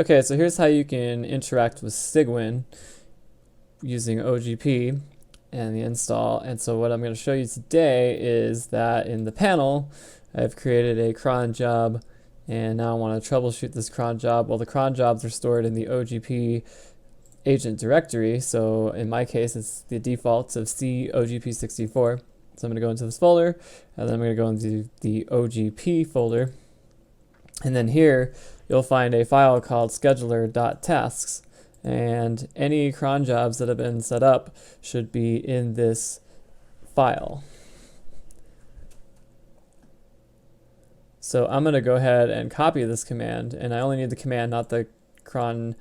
Okay, so here's how you can interact with Cygwin using OGP and the install. And so what I'm going to show you today is that in the panel, I've created a cron job, and now I want to troubleshoot this cron job. Well, the cron jobs are stored in the OGP agent directory. So in my case, it's the defaults of C OGP64. So I'm going to go into this folder, and then I'm going to go into the OGP folder. And then here, you'll find a file called scheduler.tasks. And any cron jobs that have been set up should be in this file. So I'm going to go ahead and copy this command, and I only need the command, not the cron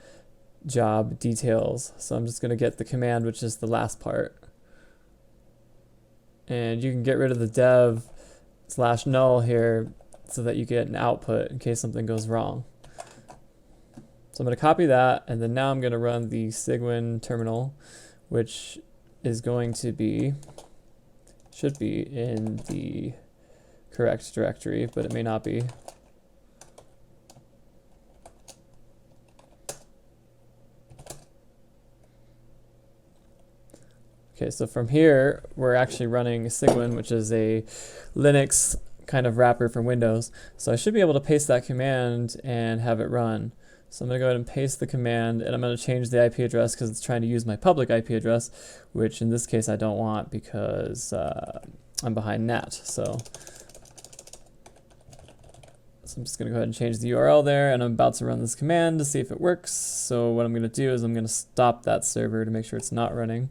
job details. So I'm just going to get the command, which is the last part. And you can get rid of the dev/null here so that you get an output in case something goes wrong. So I'm going to copy that, and then now I'm going to run the Cygwin terminal, which is going to be, should be in the correct directory, but it may not be. Okay, so from here, we're actually running Cygwin, which is a Linux kind of wrapper for Windows. So I should be able to paste that command and have it run. So I'm going to go ahead and paste the command, and I'm going to change the IP address because it's trying to use my public IP address, which in this case I don't want because I'm behind NAT. So I'm just going to go ahead and change the URL there, and I'm about to run this command to see if it works. So what I'm going to do is I'm going to stop that server to make sure it's not running.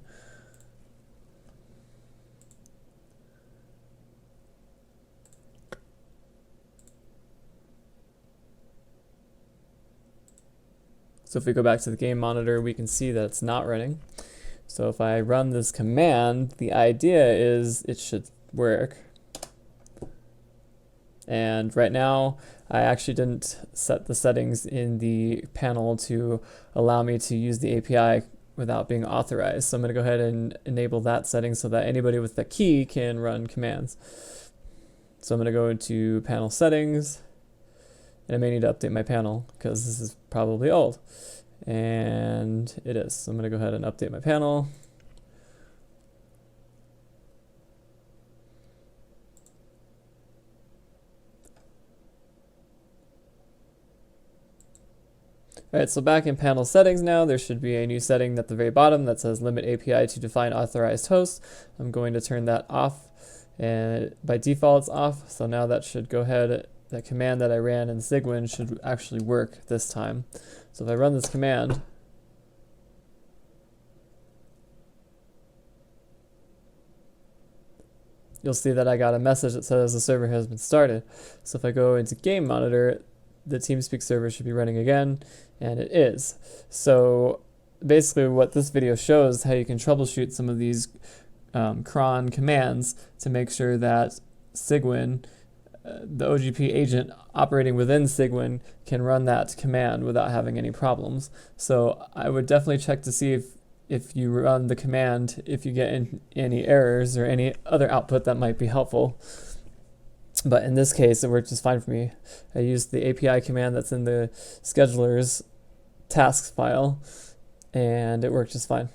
So if we go back to the game monitor, we can see that it's not running. So if I run this command, the idea is it should work. And right now, I actually didn't set the settings in the panel to allow me to use the API without being authorized. So I'm going to go ahead and enable that setting so that anybody with the key can run commands. So I'm going to go into panel settings. And I may need to update my panel because this is probably old. And it is. So I'm going to go ahead and update my panel. Alright, so back in panel settings now, there should be a new setting at the very bottom that says limit API to define authorized hosts. I'm going to turn that off, and by default it's off. So now that should go ahead. That command that I ran in Cygwin should actually work this time. So if I run this command, you'll see that I got a message that says the server has been started. So if I go into game monitor, the TeamSpeak server should be running again, and it is. So basically what this video shows is how you can troubleshoot some of these cron commands to make sure that Cygwin, the OGP agent operating within Cygwin, can run that command without having any problems. So I would definitely check to see if you run the command, if you get any errors or any other output that might be helpful. But in this case, it worked just fine for me. I used the API command that's in the scheduler's tasks file, and it worked just fine.